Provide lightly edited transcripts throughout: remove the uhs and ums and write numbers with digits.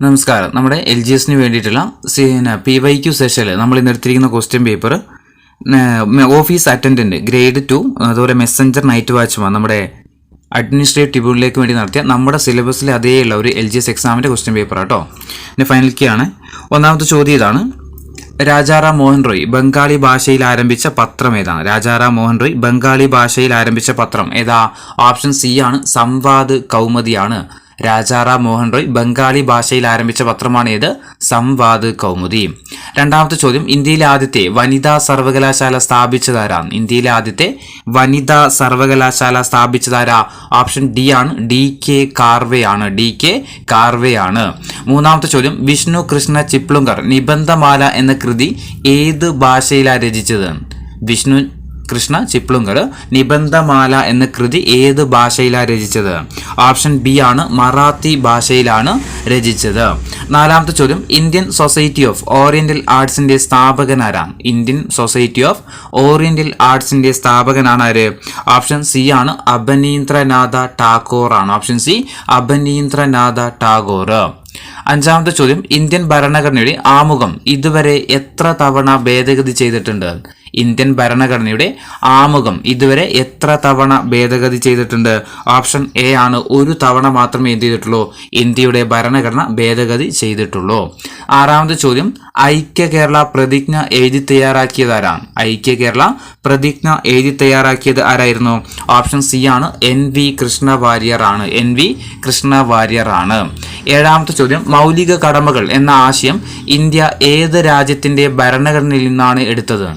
നമസ്കാരം. നമ്മുടെ LGSന് വേണ്ടിയിട്ടുള്ള PYQ സെഷനിൽ നമ്മൾ ഇന്ന് എടുത്തിരിക്കുന്ന question paper office attendant grade 2 അതുപോലെ മെസ്സഞ്ചർ നൈറ്റ് വാച്ച്മാൻ നമ്മുടെ അഡ്മിനിസ്ട്രേറ്റീവ് ട്രിബ്യൂണലിലേക്ക് വേണ്ടി നടത്തിയ നമ്മുടെ സിലബസിലെ അതേയുള്ള ഒരു LGS എക്സാമിൻ്റെ ക്വസ്റ്റ്യൻ പേപ്പർ ആട്ടോ. പിന്നെ ഫൈനൽ കീ ആണ്. ഒന്നാമത്തെ ചോദ്യം ഇതാണ്: രാജാറാം മോഹൻ റോയ് ബംഗാളി ഭാഷയിൽ ആരംഭിച്ച പത്രം ഏതാണ്? രാജാറാം മോഹൻ റോയ് ബംഗാളി ഭാഷയിൽ ആരംഭിച്ച പത്രം ഏതാ? ഓപ്ഷൻ സി ആണ്, സംവാദ് കൗമുദിയാണ്. രാജാറാം മോഹൻ റോയ് ബംഗാളി ഭാഷയിൽ ആരംഭിച്ച പത്രമാണ് ഏത്? സംവാദ് കൗമുദി. രണ്ടാമത്തെ ചോദ്യം: ഇന്ത്യയിലെ ആദ്യത്തെ വനിതാ സർവകലാശാല സ്ഥാപിച്ചതാരാണ്? ഇന്ത്യയിലെ ആദ്യത്തെ വനിതാ സർവകലാശാല സ്ഥാപിച്ചതാരാ? ഓപ്ഷൻ ഡി ആണ്, DK കാർവേ ആണ്. DK കാർവേ ആണ്. മൂന്നാമത്തെ ചോദ്യം: വിഷ്ണു കൃഷ്ണ ചിപ്ലുങ്കർ നിബന്ധമാല എന്ന കൃതി ഏത് ഭാഷയിലാണ് രചിച്ചത്? വിഷ്ണു കൃഷ്ണ ചിപ്ലുങ്കർ നിബന്ധമാല എന്ന കൃതി ഏത് ഭാഷയിലാണ് രചിച്ചത്? ഓപ്ഷൻ ബി ആണ്, മറാത്തി ഭാഷയിലാണ് രചിച്ചത്. നാലാമത്തെ ചോദ്യം: ഇന്ത്യൻ സൊസൈറ്റി ഓഫ് ഓറിയന്റൽ ആർട്സിന്റെ സ്ഥാപകനാരാണ്? ഇന്ത്യൻ സൊസൈറ്റി ഓഫ് ഓറിയന്റൽ ആർട്സിന്റെ സ്ഥാപകനാണ് ആര്? ഓപ്ഷൻ സി ആണ്, അബനീന്ദ്രനാഥ ടാഗോർ ആണ്. Option C, Abanindranath Tagore. അഞ്ചാമത്തെ ചോദ്യം: ഇന്ത്യൻ ഭരണഘടനയുടെ ആമുഖം ഇതുവരെ എത്ര തവണ ഭേദഗതി ചെയ്തിട്ടുണ്ട്? ഇന്ത്യൻ ഭരണഘടനയുടെ ആമുഖം ഇതുവരെ എത്ര തവണ ഭേദഗതി ചെയ്തിട്ടുണ്ട്? ഓപ്ഷൻ എ ആണ്, ഒരു തവണ മാത്രമേ എന്ത് ചെയ്തിട്ടുള്ളൂ? ഇന്ത്യയുടെ ഭരണഘടന ഭേദഗതി ചെയ്തിട്ടുള്ളൂ. ആറാമത്തെ ചോദ്യം: ഐക്യ കേരള പ്രതിജ്ഞ എഴുതി തയ്യാറാക്കിയത് ആരാണ്? ഐക്യ കേരള പ്രതിജ്ഞ എഴുതി തയ്യാറാക്കിയത് ആരായിരുന്നു? ഓപ്ഷൻ സി ആണ്, NV കൃഷ്ണ വാര്യർ ആണ്. NV കൃഷ്ണ വാര്യർ ആണ്. ഏഴാമത്തെ ചോദ്യം: മൗലിക കടമകൾ എന്ന ആശയം ഇന്ത്യ ഏത് രാജ്യത്തിന്റെ ഭരണഘടനയിൽ നിന്നാണ് എടുത്തത്?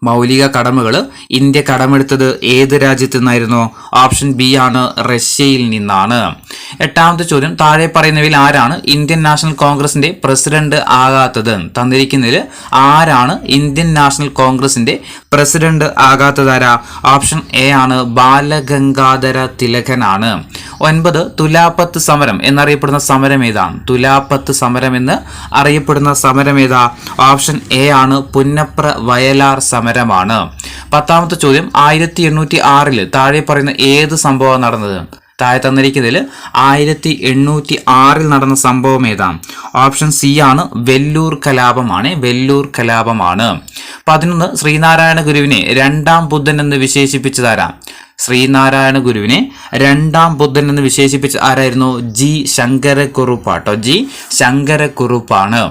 മൗലിക കടമകൾ ഇന്ത്യ കടമെടുത്തത് ഏത് രാജ്യത്തു നിന്നായിരുന്നു? ഓപ്ഷൻ ബി ആണ്, റഷ്യയിൽ നിന്നാണ്. എട്ടാമത്തെ ചോദ്യം: താഴെ പറയുന്നവയിൽ ആരാണ് ഇന്ത്യൻ നാഷണൽ കോൺഗ്രസിന്റെ പ്രസിഡന്റ് ആകാത്തത്? തന്നിരിക്കുന്നതിൽ ആരാണ് ഇന്ത്യൻ നാഷണൽ കോൺഗ്രസിന്റെ പ്രസിഡന്റ് ആകാത്തതാരാ? ഓപ്ഷൻ എ ആണ്, ബാലഗംഗാധര തിലകനാണ്. 9 തുലാപ്പത്ത് സമരം എന്നറിയപ്പെടുന്ന സമരം ഏതാണ്? തുലാപ്പത്ത് സമരം എന്ന് അറിയപ്പെടുന്ന സമരം ഏതാ? ഓപ്ഷൻ എ ആണ്, പുന്നപ്ര വയലാർ സമരമാണ്. 10ാമത്തെ ചോദ്യം: 1806 താഴെ പറയുന്ന ഏത് സംഭവം നടന്നത്? താഴെ തന്നിരിക്കുന്നതിൽ 1806 നടന്ന സംഭവം ഏതാണ്? ഓപ്ഷൻ സി ആണ്, വെല്ലൂർ കലാപമാണ്. വെല്ലൂർ കലാപമാണ്. 11 ശ്രീനാരായണ ഗുരുവിനെ രണ്ടാം ബുദ്ധൻ എന്ന് വിശേഷിപ്പിച്ചതാരാ? ശ്രീനാരായണ ഗുരുവിനെ രണ്ടാം ബുദ്ധൻ എന്ന് വിശേഷിപ്പിച്ച ആരായിരുന്നു? G ശങ്കരക്കുറുപ്പാട്ടോ. G ശങ്കരക്കുറുപ്പാണ്.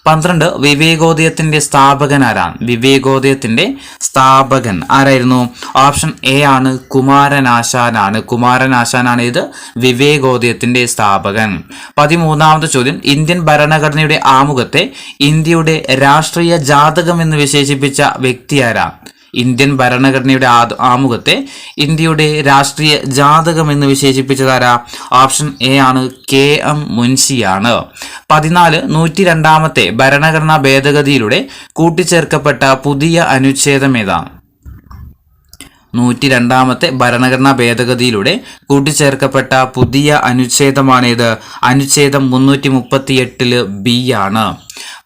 12 വിവേകോദയത്തിന്റെ സ്ഥാപകൻ ആരാണ്? വിവേകോദയത്തിന്റെ സ്ഥാപകൻ ആരായിരുന്നു? ഓപ്ഷൻ എ ആണ്, കുമാരനാശാനാണ്. കുമാരനാശാനാണ് ഇത് വിവേകോദയത്തിന്റെ സ്ഥാപകൻ. 13ാമത്തെ ചോദ്യം: ഇന്ത്യൻ ഭരണഘടനയുടെ ആമുഖത്തെ ഇന്ത്യയുടെ രാഷ്ട്രീയ ജാതകം എന്ന് വിശേഷിപ്പിച്ച വ്യക്തി ആരാണ്? ഇന്ത്യൻ ഭരണഘടനയുടെ ആമുഖത്തെ ഇന്ത്യയുടെ രാഷ്ട്രീയ ജാതകം എന്ന് വിശേഷിപ്പിച്ചതാരാ? ഓപ്ഷൻ എ ആണ്, KM മുൻഷിയാണ്. 14 102ാമത്തെ ഭരണഘടനാ ഭേദഗതിയിലൂടെ കൂട്ടിച്ചേർക്കപ്പെട്ട പുതിയ അനുച്ഛേദം ഏതാണ്? 102ാമത്തെ ഭരണഘടനാ ഭേദഗതിയിലൂടെ കൂട്ടിച്ചേർക്കപ്പെട്ട പുതിയ അനുച്ഛേദമാണേത്? അനുച്ഛേദം 338 B ആണ്.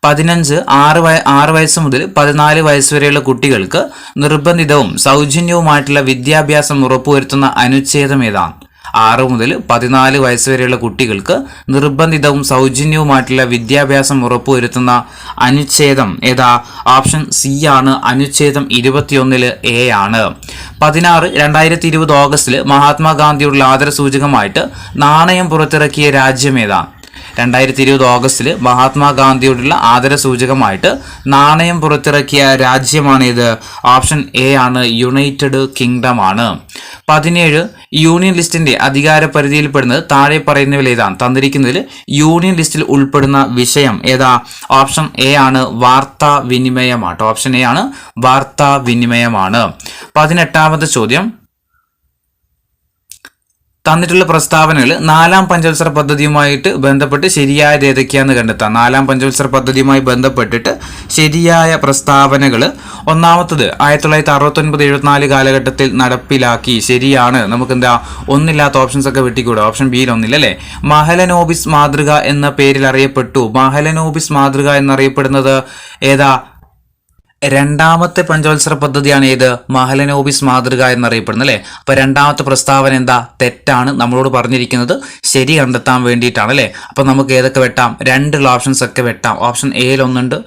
15 6 വയസ്സ് മുതൽ 14 വയസ്സ് വരെയുള്ള കുട്ടികൾക്ക് നിർബന്ധിതവും സൗജന്യവുമായിട്ടുള്ള വിദ്യാഭ്യാസം ഉറപ്പുവരുത്തുന്ന അനുച്ഛേദം ഏതാണ്? 6 മുതൽ 14 വയസ്സ് വരെയുള്ള കുട്ടികൾക്ക് നിർബന്ധിതവും സൗജന്യവുമായിട്ടുള്ള വിദ്യാഭ്യാസം ഉറപ്പുവരുത്തുന്ന അനുച്ഛേദം ഏതാ? ഓപ്ഷൻ സി ആണ്, അനുച്ഛേദം 21 A ആണ്. 16 2020 ഓഗസ്റ്റിൽ മഹാത്മാഗാന്ധിയോടുള്ള ആദരസൂചകമായിട്ട് നാണയം പുറത്തിറക്കിയ രാജ്യം ഏതാ? 2020 ഓഗസ്റ്റിൽ മഹാത്മാഗാന്ധിയോടുള്ള ആദരസൂചകമായിട്ട് നാണയം പുറത്തിറക്കിയ രാജ്യമാണിത്? ഓപ്ഷൻ എ ആണ്, യുണൈറ്റഡ് കിങ്ഡം ആണ്. 17 യൂണിയൻ ലിസ്റ്റിന്റെ അധികാര പരിധിയിൽപ്പെടുന്നത് താഴെ പറയുന്നവയിൽ ഏതാണ്? തന്നിരിക്കുന്നതിൽ യൂണിയൻ ലിസ്റ്റിൽ ഉൾപ്പെടുന്ന വിഷയം ഏതാ? ഓപ്ഷൻ എ ആണ്, വാർത്താ വിനിമയമാണ്. ഓപ്ഷൻ എ ആണ്, വാർത്താ വിനിമയമാണ്. 18ാമത്തെ ചോദ്യം: തന്നിട്ടുള്ള പ്രസ്താവനകൾ 4ാം പഞ്ചവത്സര പദ്ധതിയുമായിട്ട് ബന്ധപ്പെട്ട് ശരിയായത് ഏതൊക്കെയാണെന്ന് കണ്ടെത്താം. 4ാം പഞ്ചവത്സര പദ്ധതിയുമായി ബന്ധപ്പെട്ടിട്ട് ശരിയായ പ്രസ്താവനകൾ: ഒന്നാമത്തത് 1969-74 കാലഘട്ടത്തിൽ നടപ്പിലാക്കി. ശരിയാണ്. നമുക്ക് എന്താ, ഒന്നില്ലാത്ത ഓപ്ഷൻസ് ഒക്കെ വെട്ടിക്കൂടെ? ഓപ്ഷൻ ബിയിൽ ഒന്നില്ല അല്ലേ? മഹലനോബിസ് മാതൃക എന്ന പേരിൽ അറിയപ്പെട്ടു. മഹലനോബിസ് മാതൃക എന്നറിയപ്പെടുന്നത് ഏതാ? രണ്ടാമത്തെ പഞ്ചവത്സര പദ്ധതിയാണ് ഏത്? മഹലനോബിസ് മാതൃക എന്നറിയപ്പെടുന്നത് അല്ലേ. അപ്പൊ രണ്ടാമത്തെ പ്രസ്താവന എന്താ? തെറ്റാണ്. നമ്മളോട് പറഞ്ഞിരിക്കുന്നത് ശരി കണ്ടെത്താൻ വേണ്ടിയിട്ടാണ് അല്ലേ. അപ്പൊ നമുക്ക് ഏതൊക്കെ വെട്ടാം? രണ്ടുള്ള ഓപ്ഷൻസ് ഒക്കെ വെട്ടാം. ഓപ്ഷൻ എയിൽ ഒന്നുണ്ട്,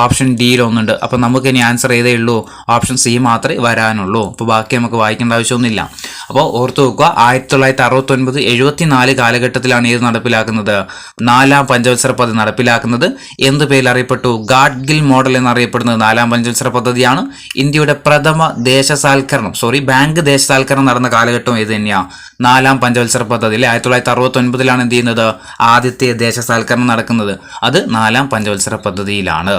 ഓപ്ഷൻ ഡിയിൽ ഒന്നുണ്ട്. അപ്പൊ നമുക്ക് ഇനി ആൻസർ ഏതേ ഉള്ളൂ? ഓപ്ഷൻ സി മാത്രമേ വരാനുള്ളൂ. അപ്പോൾ ബാക്കി നമുക്ക് വായിക്കേണ്ട ആവശ്യമൊന്നുമില്ല. അപ്പോൾ ഓർത്തു വെക്കുക, 1969 74 കാലഘട്ടത്തിലാണ് ഏത് നടപ്പിലാക്കുന്നത്? 4ാം പഞ്ചവത്സര പദ്ധതി നടപ്പിലാക്കുന്നത്. എന്ത് പേരിൽ അറിയപ്പെട്ടു? ഗാഡ്ഗിൽ മോഡൽ എന്നറിയപ്പെടുന്നത് 4ാം പഞ്ചവത്സര പദ്ധതിയാണ്. ഇന്ത്യയുടെ പ്രഥമ ബാങ്ക് ദേശസാൽക്കരണം നടന്ന കാലഘട്ടം ഏത് തന്നെയാ? 4ാം പഞ്ചവത്സര പദ്ധതി. 1969 എന്ത് ചെയ്യുന്നത്? ആദ്യത്തെ ദേശസാൽക്കരണം നടക്കുന്നത്. അത് 4ാം പഞ്ചവത്സര പദ്ധതിയിലാണ്.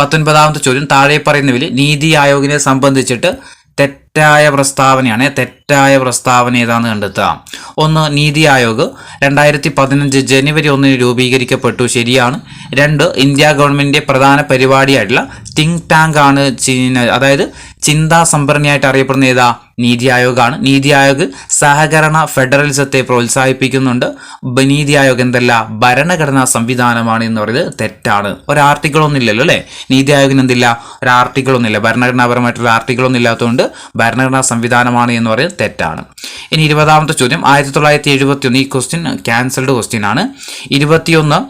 19ാമത്തെ ചോദ്യം, താഴെ പറയുന്നവയിൽ നീതി ആയോഗിനെ സംബന്ധിച്ചിട്ട് തെറ്റായ പ്രസ്താവനയാണ്. തെറ്റായ പ്രസ്താവന ഏതാണെന്ന് കണ്ടെത്തുക. 1. നീതി ആയോഗ് 2015 ജനുവരി 1 രൂപീകരിക്കപ്പെട്ടു. ശരിയാണ്. 2. ഇന്ത്യ ഗവൺമെന്റിന്റെ പ്രധാന പരിപാടിയായിട്ടുള്ള തിങ്ക് ടാങ്ക് ആണ് അതായത് ചിന്താ സംഭരണിയായിട്ട് അറിയപ്പെടുന്ന ഏതാ? നീതി ആയോഗാണ്. നീതി ആയോഗ് സഹകരണ ഫെഡറലിസത്തെ പ്രോത്സാഹിപ്പിക്കുന്നുണ്ട്. നീതി ആയോഗ് എന്തല്ല? ഭരണഘടനാ സംവിധാനമാണ് എന്ന് പറയുന്നത് തെറ്റാണ്. ഒരു ആർട്ടിക്കിൾ ഒന്നും ഇല്ലല്ലോ അല്ലെ. നീതി ആയോഗിന് എന്തില്ല? ഒരു ആർട്ടിക്കിൾ ഒന്നുമില്ല. ഭരണഘടനാപരമായിട്ടുള്ള ആർട്ടിക്കിൾ ഒന്നും ഇല്ലാത്തതുകൊണ്ട് ഭരണഘടനാ സംവിധാനമാണ് എന്ന് പറയുന്നത് തെറ്റാണ്. ഇനി 20ാമത്തെ ചോദ്യം, 1971. ഈ ക്വസ്റ്റ്യൻ ക്യാൻസൽഡ് ക്വസ്റ്റ്യൻ ആണ്. 21.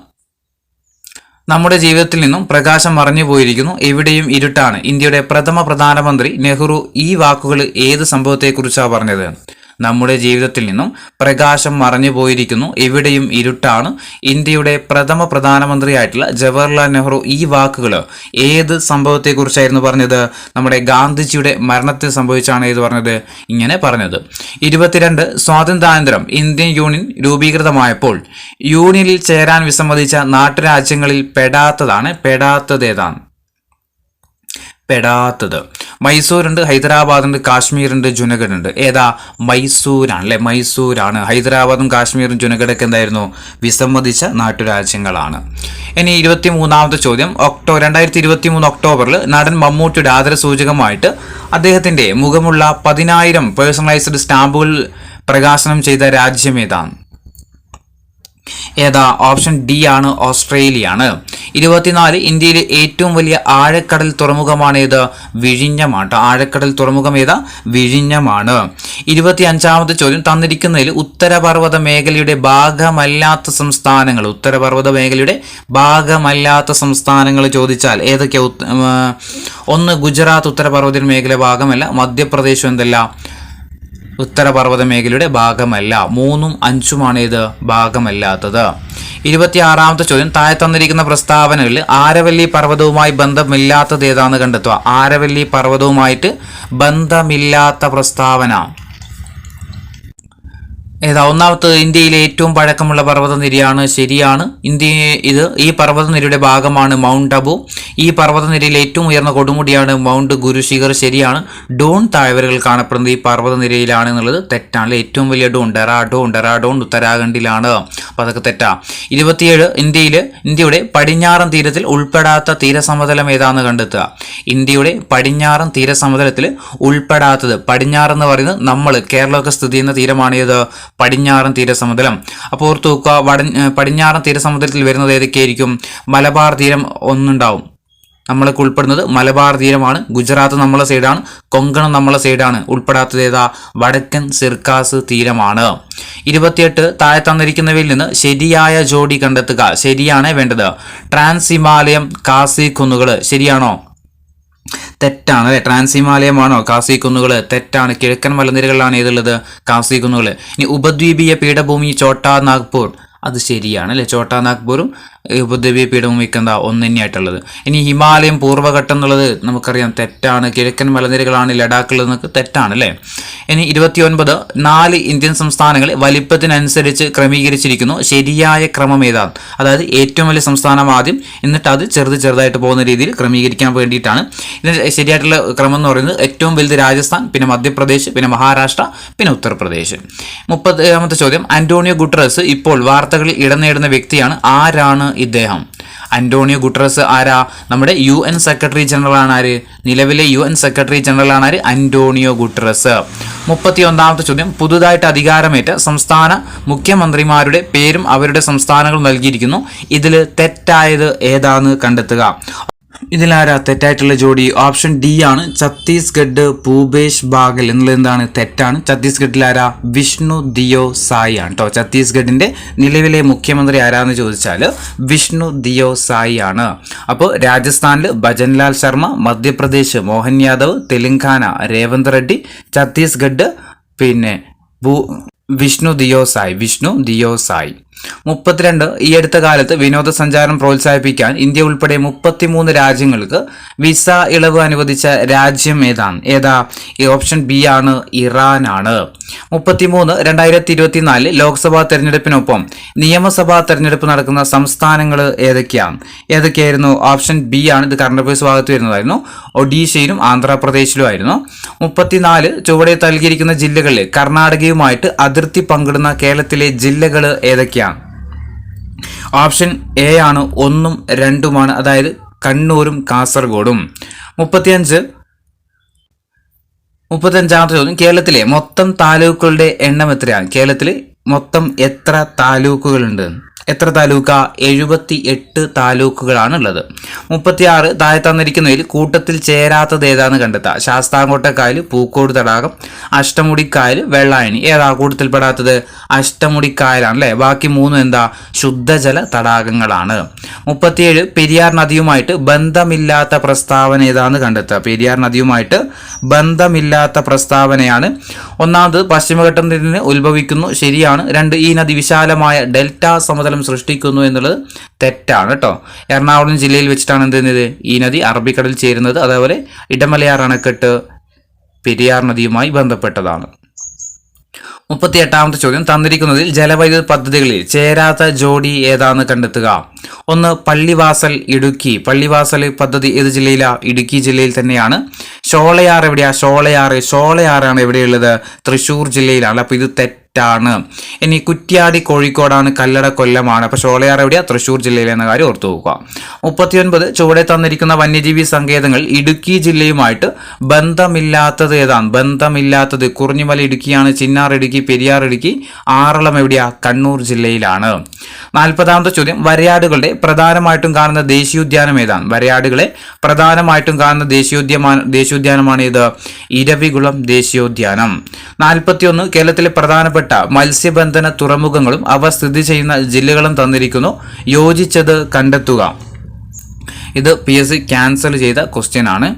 നമ്മുടെ ജീവിതത്തിൽ നിന്നും പ്രകാശം മറഞ്ഞു പോയിരിക്കുന്നു, എവിടെയും ഇരുട്ടാണ്. ഇന്ത്യയുടെ പ്രഥമ പ്രധാനമന്ത്രി നെഹ്റു ഈ വാക്കുകൾ ഏത് സംഭവത്തെക്കുറിച്ചാണ് പറഞ്ഞത്? നമ്മുടെ ജീവിതത്തിൽ നിന്നും പ്രകാശം മറഞ്ഞു പോയിരിക്കുന്നു, എവിടെയും ഇരുട്ടാണ്. ഇന്ത്യയുടെ പ്രഥമ പ്രധാനമന്ത്രിയായിട്ടുള്ള ജവഹർലാൽ നെഹ്റു ഈ വാക്കുകൾ ഏത് സംഭവത്തെക്കുറിച്ചായിരുന്നു പറഞ്ഞത്? നമ്മുടെ ഗാന്ധിജിയുടെ മരണത്തിൽ സംഭവിച്ചാണ് ഏത് പറഞ്ഞത്? ഇങ്ങനെ പറഞ്ഞത്. 22. സ്വാതന്ത്ര്യാനന്തരം ഇന്ത്യൻ യൂണിയൻ രൂപീകൃതമായപ്പോൾ യൂണിയനിൽ ചേരാൻ വിസമ്മതിച്ച നാട്ടുരാജ്യങ്ങളിൽ പെടാത്തത് ഏതാണ്? മൈസൂരുണ്ട്, ഹൈദരാബാദുണ്ട്, കാശ്മീരുണ്ട്, ജുനഗഡ് ഉണ്ട്. ഏതാ? മൈസൂരാണ് അല്ലെ. മൈസൂരാണ്. ഹൈദരാബാദും കാശ്മീരും ജുനഗഡൊക്കെ എന്തായിരുന്നു? വിസമ്മതിച്ച നാട്ടുരാജ്യങ്ങളാണ്. ഇനി 23ാമത്തെ ചോദ്യം, 2023 ഒക്ടോബറിൽ നടൻ മമ്മൂട്ടിയുടെ ആദരസൂചകമായിട്ട് അദ്ദേഹത്തിന്റെ മുഖമുള്ള 10,000 പേഴ്സണലൈസ്ഡ് സ്റ്റാമ്പുകൾ പ്രകാശനം ചെയ്ത രാജ്യം ഏതാണ്? ഏതാ? ഓപ്ഷൻ ഡി ആണ്, ഓസ്ട്രേലിയയാണ്. 24. ഇന്ത്യയിലെ ഏറ്റവും വലിയ ആഴക്കടൽ തുറമുഖമാണ് ഏത്? വിഴിഞ്ഞമാണ്. ആഴക്കടൽ തുറമുഖം ഏതാ? വിഴിഞ്ഞമാണ്. 25ാമത്തെ ചോദ്യം, തന്നിരിക്കുന്നതിൽ ഉത്തരപർവ്വത മേഖലയുടെ ഭാഗമല്ലാത്ത സംസ്ഥാനങ്ങൾ ചോദിച്ചാൽ ഏതൊക്കെയാ? 1. ഗുജറാത്ത് ഉത്തരപർവ്വത മേഖല ഭാഗമല്ല. മധ്യപ്രദേശും എന്തല്ല? ഉത്തരപർവ്വത മേഖലയുടെ ഭാഗമല്ല. 3ഉം 5ഉമാണ് ഏത്? ഭാഗമല്ലാത്തത്. 26ാമത്തെ ചോദ്യം, താഴെ തന്നിരിക്കുന്ന പ്രസ്താവനകളിൽ ആരവല്ലി പർവ്വതവുമായി ബന്ധമില്ലാത്തത് ഏതാണെന്ന് കണ്ടെത്തുക. ആരവല്ലി പർവ്വതവുമായിട്ട് ബന്ധമില്ലാത്ത പ്രസ്താവന ഏതാ? ഒന്നാമത്തത് ഇന്ത്യയിലെ ഏറ്റവും പഴക്കമുള്ള പർവ്വതനിരയാണ്. ശരിയാണ്. ഈ പർവ്വതനിരയുടെ ഭാഗമാണ് മൗണ്ട് അബു. ഈ പർവ്വതനിരയിൽ ഏറ്റവും ഉയർന്ന കൊടുമുടിയാണ് മൗണ്ട് ഗുരുശിഖർ. ശരിയാണ്. ഡോൺ താഴ്വരകൾ കാണപ്പെടുന്നത് ഈ പർവ്വതനിരയിലാണ് എന്നുള്ളത് തെറ്റാണ്. ഏറ്റവും വലിയ ഡെറാഡോൺ ഉത്തരാഖണ്ഡിലാണ്. അപ്പൊ അതൊക്കെ തെറ്റാ. 27. ഇന്ത്യയുടെ പടിഞ്ഞാറൻ തീരത്തിൽ ഉൾപ്പെടാത്ത തീരസമതലം ഏതാണെന്ന് കണ്ടെത്തുക. ഇന്ത്യയുടെ പടിഞ്ഞാറൻ തീരസമതലത്തിൽ ഉൾപ്പെടാത്തത്, പടിഞ്ഞാറെന്ന് പറയുന്നത് നമ്മൾ കേരളമൊക്കെ സ്ഥിതി ചെയ്യുന്ന തീരമാണ് ഏത്? പടിഞ്ഞാറൻ തീരസമുദ്രം. അപ്പോൾ ഓർത്ത് നോക്കുക, പടിഞ്ഞാറൻ തീരസമുദ്രത്തിൽ വരുന്നത് ഏതൊക്കെയായിരിക്കും? മലബാർ തീരം ഒന്നുണ്ടാവും. നമ്മളൊക്കെ ഉൾപ്പെടുന്നത് മലബാർ തീരമാണ്. ഗുജറാത്ത് നമ്മളെ സൈഡാണ്, കൊങ്കണം നമ്മളെ സൈഡാണ്. ഉൾപ്പെടാത്തത് ഏതാ? വടക്കൻ സിർക്കാസ് തീരമാണ്. 28. താഴെ തന്നിരിക്കുന്നവയിൽ നിന്ന് ശരിയായ ജോഡി കണ്ടെത്തുക. ശരിയാണ് വേണ്ടത്. ട്രാൻസ് ഹിമാലയം കാസി കുന്നുകൾ ശരിയാണോ? തെറ്റാണ് അല്ലെ. ട്രാൻസ് ഹിമാലയമാണോ കാസി കുന്നുകൾ? തെറ്റാണ്. കിഴക്കൻ മലനിരകളിലാണ് ഏതുള്ളത്? കാസി കുന്നുകൾ. ഇനി ഉപദ്വീപീയ പീഠഭൂമി ചോട്ടാ നാഗ്പൂർ, അത് ശരിയാണ് അല്ലെ. ചോട്ടാ നാഗ്പൂരും ഉപദ്വീപീയ പീഠഭൂമിക്ക് എന്താ ഒന്ന് തന്നെയായിട്ടുള്ളത്. ഇനി ഹിമാലയം പൂർവ്വഘട്ടം എന്നുള്ളത് നമുക്കറിയാം തെറ്റാണ്. കിഴക്കൻ മലനിരകളാണ് ലഡാക്കുള്ളത് എന്നൊക്കെ തെറ്റാണ് അല്ലേ. ഇനി 29. 4 ഇന്ത്യൻ സംസ്ഥാനങ്ങളെ വലിപ്പത്തിനനുസരിച്ച് ക്രമീകരിച്ചിരിക്കുന്നു. ശരിയായ ക്രമം ഏതാണ്? അതായത് ഏറ്റവും വലിയ സംസ്ഥാനം ആദ്യം, എന്നിട്ട് അത് ചെറുതായിട്ട് പോകുന്ന രീതിയിൽ ക്രമീകരിക്കാൻ വേണ്ടിയിട്ടാണ്. ഇതിന് ശരിയായിട്ടുള്ള ക്രമം എന്ന് പറയുന്നത് ഏറ്റവും വലുത് രാജസ്ഥാൻ, പിന്നെ മധ്യപ്രദേശ്, പിന്നെ മഹാരാഷ്ട്ര, പിന്നെ ഉത്തർപ്രദേശ്. 30ാമത്തെ ചോദ്യം, അന്റോണിയോ ഗുട്ടറസ് ഇപ്പോൾ വാർത്തകളിൽ ഇടം നേടുന്ന വ്യക്തിയാണ്. ആരാണ് ഇദ്ദേഹം? അന്റോണിയോ ഗുട്ടറസ് ആരാ? നമ്മുടെ UN സെക്രട്ടറി ജനറൽ ആണ്. ആര്? നിലവിലെ UN സെക്രട്ടറി ജനറൽ ആണ് ആര്? Antonio Guterres. 31ാമത്തെ ചോദ്യം, പുതുതായിട്ട് അധികാരമേറ്റ സംസ്ഥാന മുഖ്യമന്ത്രിമാരുടെ പേരും അവരുടെ സംസ്ഥാനങ്ങളും നൽകിയിരിക്കുന്നു. ഇതിൽ തെറ്റായത് ഏതാന്ന് കണ്ടെത്തുക. ഇതിലാരാ തെറ്റായിട്ടുള്ള ജോഡി? ഓപ്ഷൻ ഡി ആണ് ഛത്തീസ്ഗഡ് ഭൂപേഷ് ബാഗൽ എന്നുള്ളത് എന്താണ്? തെറ്റാണ്. ഛത്തീസ്ഗഡിൽ ആരാ? വിഷ്ണു ദിയോ സായി ആണ് കേട്ടോ. ഛത്തീസ്ഗഡിന്റെ നിലവിലെ മുഖ്യമന്ത്രി ആരാന്ന് ചോദിച്ചാൽ വിഷ്ണു ദിയോ സായി ആണ്. അപ്പോൾ രാജസ്ഥാനിൽ ഭജൻലാൽ ശർമ്മ, മധ്യപ്രദേശ് മോഹൻ യാദവ്, തെലങ്കാന രേവന്ത് റെഡ്ഡി, ഛത്തീസ്ഗഡ് പിന്നെ വിഷ്ണു ദിയോ സായി. 32 ഈ അടുത്ത കാലത്ത് വിനോദസഞ്ചാരം പ്രോത്സാഹിപ്പിക്കാൻ ഇന്ത്യ ഉൾപ്പെടെ 33 രാജ്യങ്ങൾക്ക് വിസ ഇളവ് അനുവദിച്ച രാജ്യം ഏതാ? ഓപ്ഷൻ ബി ആണ്, ഇറാൻ ആണ്. 33 2024 ലോക്സഭാ തെരഞ്ഞെടുപ്പിനൊപ്പം നിയമസഭാ തെരഞ്ഞെടുപ്പ് നടക്കുന്ന സംസ്ഥാനങ്ങൾ ഏതൊക്കെയായിരുന്നു? ഓപ്ഷൻ ബി ആണ്. ഇത് കറണ്ട് അഫയേഴ്സ് ഭാഗത്ത് വരുന്നതായിരുന്നു. ഒഡീഷയിലും ആന്ധ്രാപ്രദേശിലും ആയിരുന്നു. 34 ചുവടെ നൽകിയിരിക്കുന്ന ജില്ലകളിൽ കർണാടകയുമായിട്ട് അതിർത്തി പങ്കിടുന്ന കേരളത്തിലെ ജില്ലകൾ ഏതൊക്കെയാണ്? ഓപ്ഷൻ എ ആണ് 1ഉം 2ഉമാണ്, അതായത് കണ്ണൂരും കാസർഗോഡും. 35ാമത്തെ ചോദ്യം, കേരളത്തിലെ മൊത്തം താലൂക്കുകളുടെ എണ്ണം എത്രയാണ്? കേരളത്തിൽ മൊത്തം എത്ര താലൂക്കുകളുണ്ട്? എത്ര താലൂക്കാ? 78 താലൂക്കുകളാണ് ഉള്ളത്. 36 താഴെ തന്നിരിക്കുന്നതിൽ കൂട്ടത്തിൽ ചേരാത്തത് ഏതാന്ന് കണ്ടെത്താം. ശാസ്താംകോട്ടക്കായൽ, പൂക്കോട് തടാകം, അഷ്ടമുടിക്കായൽ, വെള്ളായണി. ഏതാ കൂട്ടത്തിൽപ്പെടാത്തത്? അഷ്ടമുടിക്കായലാണ് അല്ലേ. ബാക്കി 3 എന്താ? ശുദ്ധജല തടാകങ്ങളാണ്. 37 പെരിയാർ നദിയുമായിട്ട് ബന്ധമില്ലാത്ത പ്രസ്താവന ഏതാന്ന് കണ്ടെത്തുക. പെരിയാർ നദിയുമായിട്ട് ബന്ധമില്ലാത്ത പ്രസ്താവനയാണ്. ഒന്നാമത് പശ്ചിമഘട്ടത്തിൽ നിന്ന് ഉത്ഭവിക്കുന്നു, ശരിയാണ്. 2 ഈ നദി വിശാലമായ ഡെൽറ്റ സമതലം സൃഷ്ടിക്കുന്നു എന്നുള്ളത് തെറ്റാണ് കേട്ടോ. എറണാകുളം ജില്ലയിൽ വെച്ചിട്ടാണ് എന്ത് ചെയ്യുന്നത്? ഈ നദി അറബിക്കടലിൽ ചേരുന്നത്. അതേപോലെ ഇടമലയാർ അണക്കെട്ട് പെരിയാർ നദിയുമായി ബന്ധപ്പെട്ടതാണ്. 38ാമത്തെ ചോദ്യം, തന്നിരിക്കുന്നതിൽ ജലവൈദ്യുത പദ്ധതികളിൽ ചേരാത്ത ജോഡി ഏതാന്ന് കണ്ടെത്തുക. 1 പള്ളിവാസൽ ഇടുക്കി. പള്ളിവാസൽ പദ്ധതി ഏത് ജില്ലയിലാ? ഇടുക്കി ജില്ലയിൽ തന്നെയാണ്. ഷോളയാർ എവിടെയാ? ഷോളയാറാണ് എവിടെയുള്ളത്? തൃശ്ശൂർ ജില്ലയിലാണ്. അപ്പൊ ഇത് തെറ്റാണ്. ഇനി കുറ്റ്യാടി കോഴിക്കോടാണ്, കല്ലട കൊല്ലമാണ്. അപ്പൊ ഷോളയാർ എവിടെയാ? തൃശ്ശൂർ ജില്ലയിൽ എന്ന കാര്യം ഓർത്തു നോക്കുക. 39 ചുവടെ തന്നിരിക്കുന്ന വന്യജീവി സങ്കേതങ്ങൾ ഇടുക്കി ജില്ലയുമായിട്ട് ബന്ധമില്ലാത്തത് ഏതാണ്? ബന്ധമില്ലാത്തത് കുറിഞ്ഞിമല ഇടുക്കിയാണ്, ചിന്നാർ ഇടുക്കി, പെരിയാർ ഇടുക്കി, ആറളം എവിടെയാ? കണ്ണൂർ ജില്ലയിലാണ്. 40ാമത്തെ ചോദ്യം, വരയാടുകളുടെ പ്രധാനമായിട്ടും കാണുന്ന ദേശീയോദ്യാനം ഏതാണ്? വരയാടുകളെ പ്രധാനമായിട്ടും കാണുന്ന ദേശീയോദ്യാനമാണ് ഇത്? ഇരവികുളം ദേശീയോദ്യാനം. 41 കേരളത്തിലെ പ്രധാനപ്പെട്ട മത്സ്യബന്ധന തുറമുഖങ്ങളും അവ സ്ഥിതി ചെയ്യുന്ന ജില്ലകളും തന്നിരിക്കുന്നു. യോജിച്ചത് കണ്ടെത്തുക. ഇത് PSC ക്യാൻസൽ ചെയ്ത ക്വസ്റ്റ്യൻ ആണ്.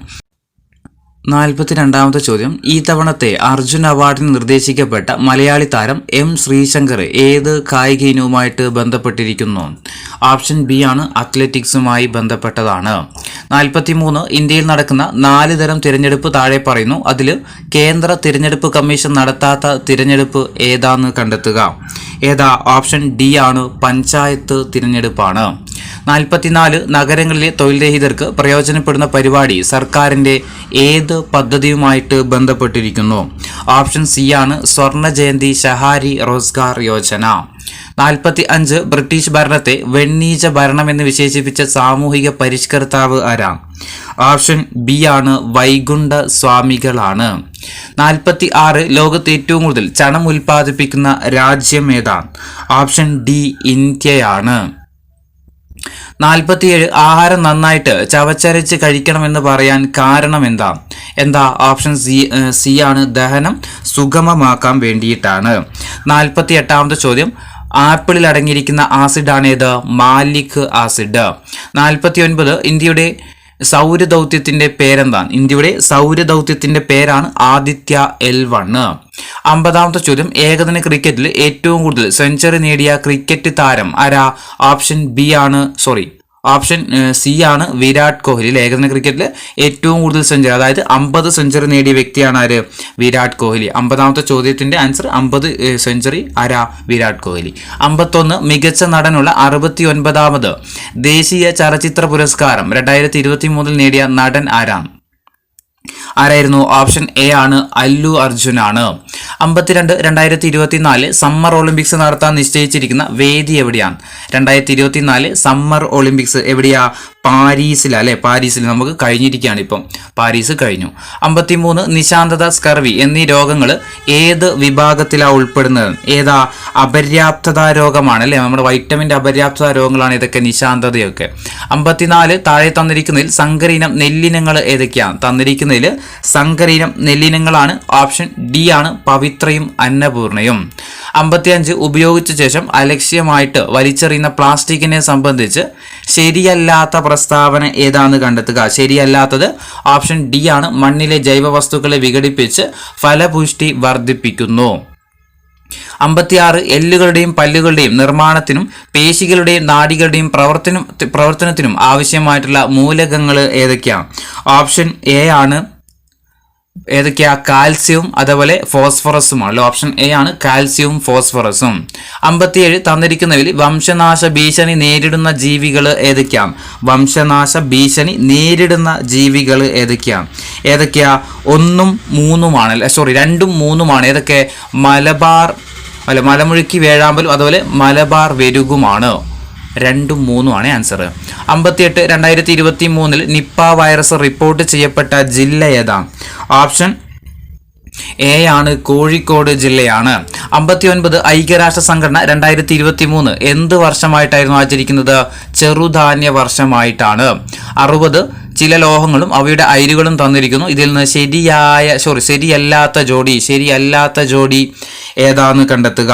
42ാമത്തെ ചോദ്യം, ഈ തവണത്തെ അർജുൻ അവാർഡിന് നിർദ്ദേശിക്കപ്പെട്ട മലയാളി താരം M ശ്രീശങ്കർ ഏത് കായിക ഇനവുമായിട്ട് ബന്ധപ്പെട്ടിരിക്കുന്നു? ഓപ്ഷൻ ബി ആണ്, അത്ലറ്റിക്സുമായി ബന്ധപ്പെട്ടതാണ്. 43 ഇന്ത്യയിൽ നടക്കുന്ന 4 തരം തിരഞ്ഞെടുപ്പ് താഴെ പറയുന്നു. അതിൽ കേന്ദ്ര തിരഞ്ഞെടുപ്പ് കമ്മീഷൻ നടത്താത്ത തിരഞ്ഞെടുപ്പ് ഏതാന്ന് കണ്ടെത്തുക. ഏതാ? ഓപ്ഷൻ ഡി ആണ്, പഞ്ചായത്ത് തിരഞ്ഞെടുപ്പാണ്. 44 നഗരങ്ങളിലെ തൊഴിൽ രഹിതർക്ക് പ്രയോജനപ്പെടുന്ന പരിപാടി സർക്കാരിന്റെ ഏത് പദ്ധതിയുമായിട്ട് ബന്ധപ്പെട്ടിരിക്കുന്നു? ഓപ്ഷൻ സി ആണ്, സ്വർണ്ണ ജയന്തി ഷഹാരി റോസ്ഗാർ യോജന. 45 ബ്രിട്ടീഷ് ഭരണത്തെ വെണ്ണീച്ച ഭരണം എന്ന് വിശേഷിപ്പിച്ച സാമൂഹിക പരിഷ്കർത്താവ് ആരാ? ഓപ്ഷൻ ബി ആണ്, വൈകുണ്ഠ സ്വാമികളാണ്. 46 ലോകത്ത് ഏറ്റവും കൂടുതൽ ചണം ഉൽപ്പാദിപ്പിക്കുന്ന രാജ്യം ഏതാണ്? ഓപ്ഷൻ ഡി, ഇന്ത്യയാണ്. 47 ആഹാരം നന്നായിട്ട് ചവച്ചരച്ച് കഴിക്കണമെന്ന് പറയാൻ കാരണം എന്താ? ഓപ്ഷൻ സി ആണ്, ദഹനം സുഗമമാക്കാൻ വേണ്ടിയിട്ടാണ്. 48ാമത്തെ ചോദ്യം, ആപ്പിളിൽ അടങ്ങിയിരിക്കുന്ന ആസിഡാണ് ഏത്? Malic acid. 49 ഇന്ത്യയുടെ സൗരദൗത്യത്തിന്റെ പേരെന്താണ്? ഇന്ത്യയുടെ സൗരദൗത്യത്തിന്റെ പേരാണ് ആദിത്യ L1. 50ാമത്തെ ചോദ്യം, ഏകദിന ക്രിക്കറ്റിൽ ഏറ്റവും കൂടുതൽ സെഞ്ചുറി നേടിയ ക്രിക്കറ്റ് താരം ആരാ? ഓപ്ഷൻ സി ആണ്, വിരാട് കോഹ്ലി. ഏകദിന ക്രിക്കറ്റിൽ ഏറ്റവും കൂടുതൽ സെഞ്ചുറി, അതായത് 50 സെഞ്ചുറി നേടിയ വ്യക്തിയാണ് ആര്? വിരാട് കോഹ്ലി. 50ാമത്തെ ചോദ്യത്തിന്റെ ആൻസർ 50 സെഞ്ചുറി ആരാ? വിരാട് കോഹ്ലി. 51 മികച്ച നടനുള്ള 69ാമത് ദേശീയ ചലച്ചിത്ര പുരസ്കാരം 2023 നേടിയ നടൻ ആരായിരുന്നു? ഓപ്ഷൻ എ ആണ്, അല്ലു അർജുൻ ആണ്. 52 2024 സമ്മർ ഒളിമ്പിക്സ് നടത്താൻ നിശ്ചയിച്ചിരിക്കുന്ന വേദി എവിടെയാണ്? 2024 സമ്മർ ഒളിമ്പിക്സ് എവിടെയാ? പാരീസിലാണ് അല്ലെ, പാരീസിൽ നമുക്ക് കഴിഞ്ഞിരിക്കുകയാണ് ഇപ്പം, പാരീസ് കഴിഞ്ഞു. 53 നിശാന്തത, സ്കർവി എന്നീ രോഗങ്ങൾ ഏത് വിഭാഗത്തിലാണ് ഉൾപ്പെടുന്നത്? ഏതാ? അപര്യാപ്തത രോഗമാണ് അല്ലെ, നമ്മുടെ വൈറ്റമിൻ്റെ അപര്യാപ്തത രോഗങ്ങളാണ് ഇതൊക്കെ, നിശാന്തതയൊക്കെ. 54 താഴെ തന്നിരിക്കുന്നതിൽ സങ്കരയിനം നെല്ലിനങ്ങൾ ഏതൊക്കെയാണ്? തന്നിരിക്കുന്നതിൽ സങ്കരയിനം നെല്ലിനങ്ങളാണ്. ഓപ്ഷൻ ഡി ആണ് പവിത്രയും അന്നപൂർണയും. 55 ഉപയോഗിച്ച ശേഷം അലക്ഷ്യമായിട്ട് വലിച്ചെറിയുന്ന പ്ലാസ്റ്റിക്കിനെ സംബന്ധിച്ച് ശരിയല്ലാത്ത പ്രസ്താവന ഏതാണെന്ന് കണ്ടെത്തുക. ശരിയല്ലാത്തത് ഓപ്ഷൻ ഡി ആണ്, മണ്ണിലെ ജൈവവസ്തുക്കളെ വിഘടിപ്പിച്ച് ഫലപുഷ്ടി വർദ്ധിപ്പിക്കുന്നു. 56 എല്ലുകളുടെയും പല്ലുകളുടെയും നിർമ്മാണത്തിനും പേശികളുടെയും നാഡികളുടെയും പ്രവർത്തനത്തിനും ആവശ്യമായിട്ടുള്ള മൂലകങ്ങൾ ഏതൊക്കെയാണ്? ഓപ്ഷൻ എ ആണ് ഏതൊക്കെയാ? കാൽസ്യവും അതുപോലെ ഫോസ്ഫറസുമാണ്. ഓപ്ഷൻ എ ആണ് കാൽസ്യവും ഫോസ്ഫറസും. 57 തന്നിരിക്കുന്നതിൽ വംശനാശ ഭീഷണി നേരിടുന്ന ജീവികൾ ഏതൊക്കെയാണ്? വംശനാശ ഭീഷണി നേരിടുന്ന ജീവികൾ ഏതൊക്കെയാണ്? 1ഉം 3ഉമാണ് അല്ലെ, 2ഉം 3ഉമാണ്. ഏതൊക്കെ? മലമുഴുക്കി വേഴാമ്പലും അതുപോലെ മലബാർ വെരുകുമാണ്. 2ഉം 3ഉമാണ് ആൻസർ. 58 2023 നിപ്പ വൈറസ് റിപ്പോർട്ട് ചെയ്യപ്പെട്ട ജില്ല ഏതാണ്? ഓപ്ഷൻ എ ആണ് കോഴിക്കോട് ജില്ലയാണ്. 59 ഐക്യരാഷ്ട്ര സംഘടന 2023 എന്ത് വർഷമായിട്ടായിരുന്നു ആചരിക്കുന്നത്? ചെറുധാന്യ വർഷമായിട്ടാണ്. 60 ചില ലോഹങ്ങളും അവയുടെ അയിരുകളും തന്നിരിക്കുന്നു. ഇതിൽ നിന്ന് ശരിയല്ലാത്ത ജോഡി ഏതാന്ന് കണ്ടെത്തുക.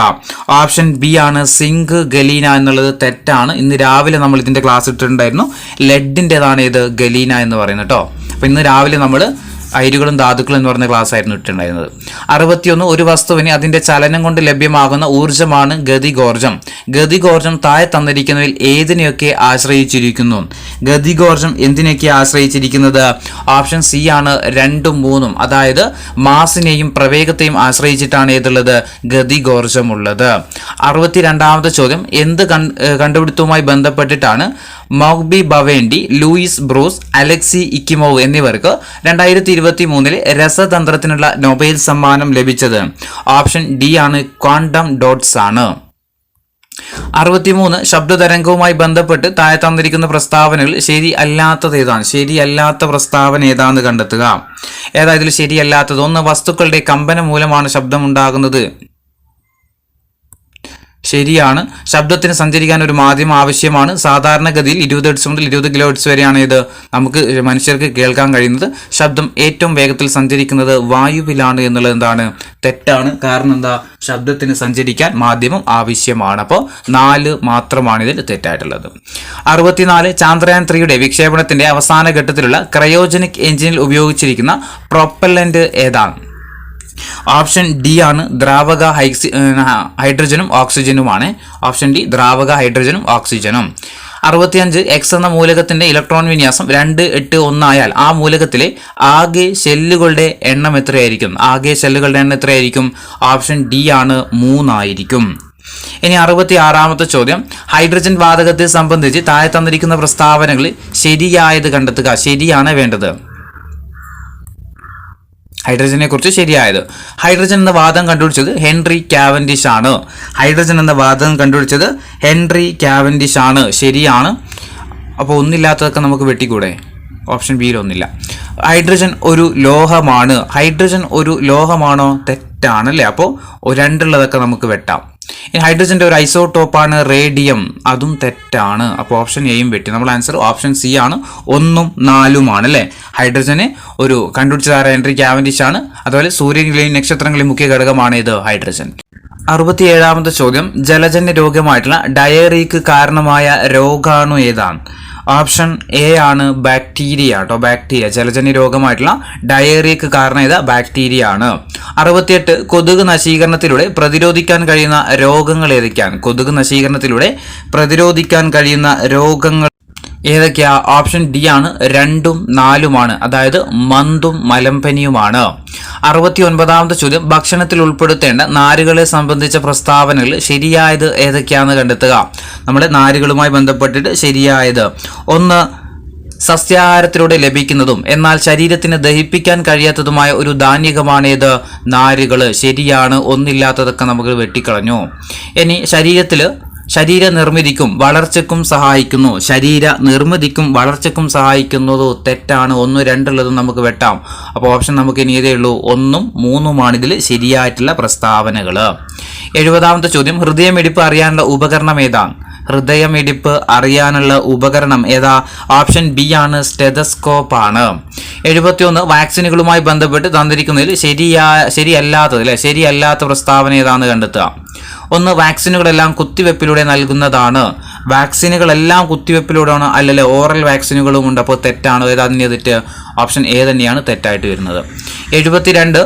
ഓപ്ഷൻ ബി ആണ് സിങ്ക് ഗലീന എന്നുള്ളത് തെറ്റാണ്. ഇന്ന് രാവിലെ നമ്മൾ ഇതിന്റെ ക്ലാസ് ഇട്ടിട്ടുണ്ടായിരുന്നു. ലെഡിൻ്റെതാണ് ഇത് ഗലീന എന്ന് പറയുന്നത് കേട്ടോ. അപ്പൊ ഇന്ന് രാവിലെ നമ്മൾ അയിരുകളും ധാതുക്കളും എന്ന് പറഞ്ഞ ക്ലാസ് ആയിരുന്നു ഇട്ടുണ്ടായിരുന്നത്. 61 ഒരു വസ്തുവിന് അതിന്റെ ചലനം കൊണ്ട് ലഭ്യമാകുന്ന ഊർജ്ജമാണ് ഗതികോർജം. ഗതികോർജം താഴെ തന്നിരിക്കുന്നതിൽ ഏതിനെയൊക്കെ ആശ്രയിച്ചിരിക്കുന്നു? ഗതികോർജം എന്തിനൊക്കെ ആശ്രയിച്ചിരിക്കുന്നത്? ഓപ്ഷൻ സി ആണ് 2ഉം 3ഉം. അതായത് മാസിനെയും പ്രവേഗത്തെയും ആശ്രയിച്ചിട്ടാണ് ഏതുള്ളത്? ഗതികോർജമുള്ളത്. 62ാമത്തെ ചോദ്യം എന്ത് കണ്ടുപിടുത്തവുമായി ബന്ധപ്പെട്ടിട്ടാണ് മൗഗ്ബി ബവേൻഡി, ലൂയിസ് ബ്രൂസ്, അലക്സി ഇക്കിമോവ് എന്നിവർക്ക് 2023 രസതന്ത്രത്തിനുള്ള നൊബേൽ സമ്മാനം ലഭിച്ചത്? ഓപ്ഷൻ ഡി ആണ് ക്വാണ്ടം ഡോട്ട്സ് ആണ്. 63 ശബ്ദതരംഗവുമായി ബന്ധപ്പെട്ട് താഴെ തന്നിരിക്കുന്ന പ്രസ്താവനകൾ ശരിയല്ലാത്തത് ഏതാണ്? ശരിയല്ലാത്ത പ്രസ്താവന ഏതാണെന്ന് കണ്ടെത്തുക. ഏതാ ഇതിൽ ശരിയല്ലാത്തത്? 1 വസ്തുക്കളുടെ കമ്പനം മൂലമാണ് ശബ്ദമുണ്ടാകുന്നത്. ശരിയാണ്. ശബ്ദത്തിന് സഞ്ചരിക്കാൻ ഒരു മാധ്യമം ആവശ്യമാണ്. സാധാരണഗതിയിൽ 20 ഹെർട്സ് മുതൽ 20 കിലോ ഹെർട്സ് വരെയാണ് ഇത് നമുക്ക് മനുഷ്യർക്ക് കേൾക്കാൻ കഴിയുന്നത്. ശബ്ദം ഏറ്റവും വേഗത്തിൽ സഞ്ചരിക്കുന്നത് വായുവിലാണ് എന്നുള്ളത് എന്താണ്? തെറ്റാണ്. കാരണം എന്താ? ശബ്ദത്തിന് സഞ്ചരിക്കാൻ മാധ്യമം ആവശ്യമാണ്. അപ്പോൾ 4 മാത്രമാണ് ഇതിൽ തെറ്റായിട്ടുള്ളത്. 64 ചാന്ദ്രയാൻ 3യുടെ വിക്ഷേപണത്തിന്റെ അവസാന ഘട്ടത്തിലുള്ള ക്രയോജനിക് എഞ്ചിനിൽ ഉപയോഗിച്ചിരിക്കുന്ന പ്രൊപ്പല്ലന്റ് ഏതാണ്? ഓപ്ഷൻ ഡി ആണ് ദ്രാവക ഹൈഡ്രജനും ഓക്സിജനുമാണ്. ഓപ്ഷൻ ഡി ദ്രാവക ഹൈഡ്രജനും ഓക്സിജനും. 65 എക്സ് എന്ന മൂലകത്തിന്റെ ഇലക്ട്രോൺ വിന്യാസം 2, 8, 1 ആയാൽ ആ മൂലകത്തിലെ ആകെ ഷെല്ലുകളുടെ എണ്ണം എത്രയായിരിക്കും? ഓപ്ഷൻ ഡി ആണ് 3 ആയിരിക്കും. ഇനി 66ാമത്തെ ചോദ്യം ഹൈഡ്രജൻ വാതകത്തെ സംബന്ധിച്ച് താഴെ തന്നിരിക്കുന്ന പ്രസ്താവനകളിൽ ശരിയായത് കണ്ടെത്തുക. ശരിയാണ് വേണ്ടത്. ഹൈഡ്രജനെ കുറിച്ച് ശരിയായത്. ഹൈഡ്രജൻ എന്ന വാദം കണ്ടുപിടിച്ചത് ഹെൻറി കാവൻഡിഷ് ആണ്. ശരിയാണ്. അപ്പോൾ ഒന്നില്ലാത്തതൊക്കെ നമുക്ക് വെട്ടിക്കൂടെ? ഓപ്ഷൻ ബിയിൽ ഒന്നില്ല. ഹൈഡ്രജൻ ഒരു ലോഹമാണോ? തെറ്റാണല്ലേ. അപ്പോൾ 2 നമുക്ക് വെട്ടാം. ഹൈഡ്രജന്റെ ഒരു ഐസോട്ടോപ്പാണ് റേഡിയം. അതും തെറ്റാണ്. അപ്പോൾ ഓപ്ഷൻ എയും വെട്ടി. നമ്മുടെ ആൻസർ ഓപ്ഷൻ സി ആണ്. 1ഉം 4ഉമാണ് അല്ലേ. ഹൈഡ്രജനെ ഒരു കണ്ടുപിടിച്ചതാര ഹെൻറി കാവൻഡിഷ് ആണ്. അതുപോലെ സൂര്യനിലെയും നക്ഷത്രങ്ങളിലെയും മുഖ്യ ഘടകമാണ് ഇത് ഹൈഡ്രജൻ. 67ാമത്തെ ചോദ്യം ജലജന്യ രോഗമായിട്ടുള്ള ഡയറിയക്ക് കാരണമായ രോഗാണു ഏതാണ്? ഓപ്ഷൻ എ ആണ് ബാക്ടീരിയ കേട്ടോ. ബാക്ടീരിയ ജലജന്യ രോഗമായിട്ടുള്ള ഡയറിയക്ക് കാരണം ഏതാ? ബാക്ടീരിയ ആണ്. 68 കൊതുക് നശീകരണത്തിലൂടെ പ്രതിരോധിക്കാൻ കഴിയുന്ന രോഗങ്ങൾ ഏതൊക്കെയാണ്? ഏതൊക്കെയാ? ഓപ്ഷൻ ഡി ആണ് 2ഉം 4ഉമാണ്. അതായത് മന്തും മലമ്പനിയുമാണ്. 69ാമത്തെ ചോദ്യം ഭക്ഷണത്തിൽ ഉൾപ്പെടുത്തേണ്ട നാരുകളെ സംബന്ധിച്ച പ്രസ്താവനകൾ ശരിയായത് ഏതൊക്കെയാണെന്ന് കണ്ടെത്തുക. നമ്മുടെ നാരുകളുമായി ബന്ധപ്പെട്ടിട്ട് ശരിയായത് 1 സസ്യാഹാരത്തിലൂടെ ലഭിക്കുന്നതും എന്നാൽ ശരീരത്തിന് ദഹിപ്പിക്കാൻ കഴിയാത്തതുമായ ഒരു ധാന്യകമാണേത്? നാരുകൾ. ശരിയാണ്. ഒന്നില്ലാത്തതൊക്കെ നമുക്ക് വെട്ടിക്കളഞ്ഞു. ഇനി ശരീര നിർമ്മിതിക്കും വളർച്ചയ്ക്കും സഹായിക്കുന്നു. ശരീര നിർമ്മിതിക്കും വളർച്ചയ്ക്കും സഹായിക്കുന്നത് തെറ്റാണ്. 1, 2 ഉള്ളതും നമുക്ക് വെട്ടാം. അപ്പോൾ ഓപ്ഷൻ നമുക്ക് ഇനി ഏതേ ഉള്ളൂ, 1ഉം 3ഉമാണ് ഇതിൽ ശരിയായിട്ടുള്ള പ്രസ്താവനകൾ. 70ാമത്തെ ചോദ്യം, ഹൃദയമിടിപ്പ് അറിയാനുള്ള ഉപകരണം ഏതാണ്? ഹൃദയമിടിപ്പ് അറിയാനുള്ള ഉപകരണം ഏതാ? ഓപ്ഷൻ ബി ആണ്, സ്റ്റെതസ്കോപ്പ് ആണ്. 71, വാക്സിനുകളുമായി ബന്ധപ്പെട്ട് തന്നിരിക്കുന്നതിൽ ശരിയല്ലാത്ത പ്രസ്താവന ഏതാണെന്ന് കണ്ടെത്തുക. 1, വാക്സിനുകളെല്ലാം കുത്തിവെപ്പിലൂടെ നൽകുന്നതാണ്. വാക്സിനുകളെല്ലാം കുത്തിവെപ്പിലൂടെയാണ്, അല്ലല്ലേ ഓറൽ വാക്സിനുകളും ഉണ്ട്. അപ്പോൾ തെറ്റാണ്. ഏതാതിൻ്റെ തെറ്റ്? ഓപ്ഷൻ എ തന്നെയാണ് തെറ്റായിട്ട് വരുന്നത്. 72,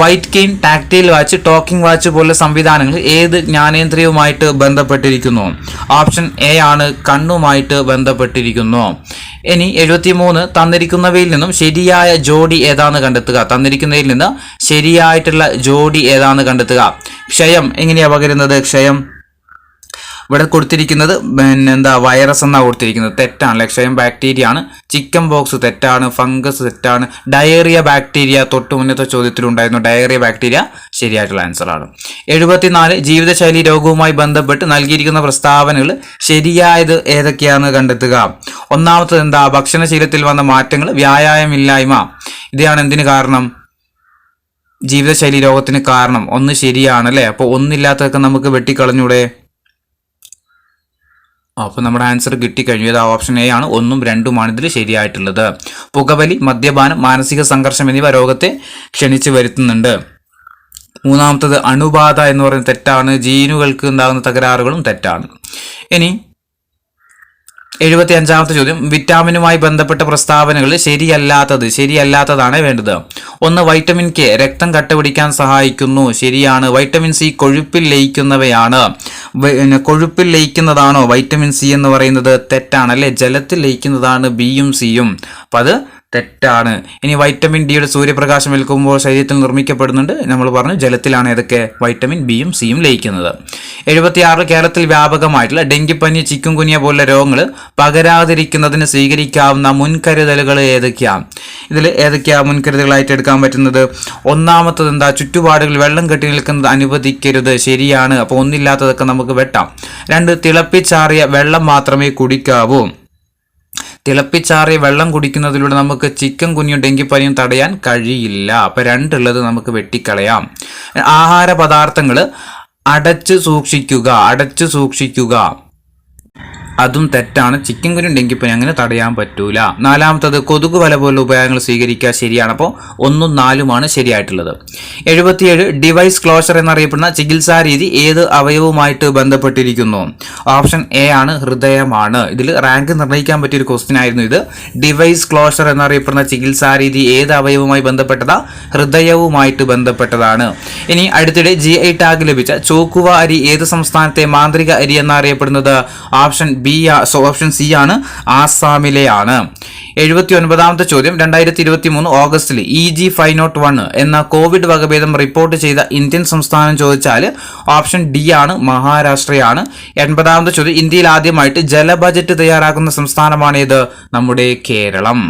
white cane, tactile watch, talking watch പോലുള്ള സംവിധാനങ്ങൾ ഏത് ജ്ഞാനേന്ദ്രിയവുമായിട്ട് ബന്ധപ്പെട്ടിരിക്കുന്നു? ഓപ്ഷൻ എ ആണ്, കണ്ണുമായിട്ട് ബന്ധപ്പെട്ടിരിക്കുന്നു. ഇനി 73, തന്നിരിക്കുന്നവയിൽ നിന്നും ശരിയായ ജോഡി ഏതാന്ന് കണ്ടെത്തുക. തന്നിരിക്കുന്നതിൽ നിന്ന് ശരിയായിട്ടുള്ള ജോഡി ഏതാന്ന് കണ്ടെത്തുക. ക്ഷയം എങ്ങനെയാ പകരുന്നത്? ക്ഷയം ഇവിടെ കൊടുത്തിരിക്കുന്നത് വൈറസ് എന്നാണ് കൊടുത്തിരിക്കുന്നത്. തെറ്റാണ്. ക്ഷയം ബാക്ടീരിയ ആണ്. ചിക്കൻ ബോക്സ് തെറ്റാണ്. ഫംഗസ് തെറ്റാണ്. ഡയറിയ ബാക്ടീരിയ തൊട്ട് മുന്നത്തെ ചോദ്യത്തിലുണ്ടായിരുന്നു. ഡയറിയ ബാക്ടീരിയ ശരിയായിട്ടുള്ള ആൻസർ ആണ്. 74, ജീവിതശൈലി രോഗവുമായി ബന്ധപ്പെട്ട് നൽകിയിരിക്കുന്ന പ്രസ്താവനകൾ ശരിയായത് ഏതൊക്കെയാണെന്ന് കണ്ടെത്തുക. ഒന്നാമത്തത് ഭക്ഷണശീലത്തിൽ വന്ന മാറ്റങ്ങൾ, വ്യായാമമില്ലായ്മ. ഇതാണ് എന്തിന് കാരണം? ജീവിതശൈലി രോഗത്തിന് കാരണം. 1 ശരിയാണ് അല്ലേ? അപ്പോൾ 1 ഇല്ലാത്തതൊക്കെ നമുക്ക് വെട്ടിക്കളഞ്ഞൂടെ? അപ്പോൾ നമ്മുടെ ആൻസർ കിട്ടിക്കഴിഞ്ഞു. ഇത് ഓപ്ഷൻ എ ആണ്. 1ഉം 2ഉമാണ് ഇതിൽ ശരിയായിട്ടുള്ളത്. പുകവലി, മദ്യപാനം, മാനസിക സംഘർഷം എന്നിവ രോഗത്തെ ക്ഷണിച്ചു വരുത്തുന്നുണ്ട്. 3ാമത്തത് അണുബാധ എന്ന് പറയുന്നത് തെറ്റാണ്. ജീനുകൾക്ക് ഉണ്ടാകുന്ന തകരാറുകളും തെറ്റാണ്. ഇനി 75ാമത്തെ ചോദ്യം, വിറ്റാമിനുമായി ബന്ധപ്പെട്ട പ്രസ്താവനകൾ ശരിയല്ലാത്തതാണ് വേണ്ടത്. 1, വൈറ്റമിൻ കെ രക്തം കട്ടപിടിക്കാൻ സഹായിക്കുന്നു. ശരിയാണ്. വൈറ്റമിൻ സി കൊഴുപ്പിൽ ലയിക്കുന്നവയാണ്. കൊഴുപ്പിൽ ലയിക്കുന്നതാണോ വൈറ്റമിൻ സി എന്ന് പറയുന്നത്? തെറ്റാണ് അല്ലേ? ജലത്തിൽ ലയിക്കുന്നതാണ് ബിയും സിയും. അപ്പം അത് തെറ്റാണ്. ഇനി വൈറ്റമിൻ ഡിയുടെ സൂര്യപ്രകാശം ഏൽക്കുമ്പോൾ ശരീരത്തിൽ നിർമ്മിക്കപ്പെടുന്നുണ്ട്. നമ്മൾ പറഞ്ഞു ജലത്തിലാണ് ഏതൊക്കെ വൈറ്റമിൻ ബിയും സിയും ലയിക്കുന്നത്. 76, കേരളത്തിൽ വ്യാപകമായിട്ടുള്ള ഡെങ്കിപ്പനി, ചിക്കൻ ഗുനിയ പോലുള്ള രോഗങ്ങൾ പകരാതിരിക്കുന്നതിന് സ്വീകരിക്കാവുന്ന മുൻകരുതലുകൾ ഏതൊക്കെയാണ്? ഇതിൽ ഏതൊക്കെയാണ് മുൻകരുതലുകളായിട്ട് എടുക്കാൻ പറ്റുന്നത്? ഒന്നാമത്തത് ചുറ്റുപാടുകൾ വെള്ളം കെട്ടി നിൽക്കുന്നത് അനുവദിക്കരുത്. ശരിയാണ്. അപ്പോൾ 1 ഇല്ലാത്തതൊക്കെ നമുക്ക് വെട്ടാം. 2, തിളപ്പിച്ചാറിയ വെള്ളം മാത്രമേ കുടിക്കാവൂ. തിളപ്പിച്ചാറിയ വെള്ളം കുടിക്കുന്നതിലൂടെ നമുക്ക് ചിക്കൻ ഗുനിയും ഡെങ്കിപ്പനിയും തടയാൻ കഴിയില്ല. അപ്പോൾ 2 ഉള്ളത് നമുക്ക് വെട്ടിക്കളയാം. ആഹാര പദാർത്ഥങ്ങൾ അടച്ചു സൂക്ഷിക്കുക. അതും തെറ്റാണ്. ചിക്കൻ ഗുനിയും ഡെങ്കിപ്പനി അങ്ങനെ തടയാൻ പറ്റൂല. 4ാമത്തത് കൊതുക് വല പോലുള്ള ഉപായങ്ങൾ സ്വീകരിക്കുക. ശരിയാണ്. അപ്പോൾ 1ഉം 4ഉമാണ് ശരിയായിട്ടുള്ളത്. 77, ഡിവൈസ് ക്ലോഷർ എന്നറിയപ്പെടുന്ന ചികിത്സാ രീതി ഏത് അവയവുമായിട്ട് ബന്ധപ്പെട്ടിരിക്കുന്നു? ഓപ്ഷൻ എ ആണ്, ഹൃദയമാണ്. ഇതിൽ റാങ്ക് നിർണ്ണയിക്കാൻ പറ്റിയൊരു ക്വസ്റ്റ്യൻ ആയിരുന്നു ഇത്. ഡിവൈസ് ക്ലോഷർ എന്നറിയപ്പെടുന്ന ചികിത്സാ രീതി ഏത് അവയവുമായി ബന്ധപ്പെട്ടതാ? ഹൃദയവുമായിട്ട് ബന്ധപ്പെട്ടതാണ്. ഇനി അടുത്തിടെ GI ടാഗ് ലഭിച്ച ചോക്കുവ അരി ഏത് സംസ്ഥാനത്തെ മാന്ത്രിക അരി എന്നറിയപ്പെടുന്നത്? ഓപ്ഷൻ സി ആണ്, ആസാമിലെയാണ്. 79ാമത്തെ ചോദ്യം, 2023 ഓഗസ്റ്റിൽ EG501 എന്ന കോവിഡ് വകഭേദം റിപ്പോർട്ട് ചെയ്ത ഇന്ത്യൻ സംസ്ഥാനം ചോദിച്ചാൽ ഓപ്ഷൻ ഡി ആണ്, മഹാരാഷ്ട്രയാണ്. 80ാമത്തെ ചോദ്യം, ഇന്ത്യയിൽ ആദ്യമായിട്ട് ജല ബജറ്റ് തയ്യാറാക്കുന്ന സംസ്ഥാനമാണ് ഇത്? നമ്മുടെ കേരളം.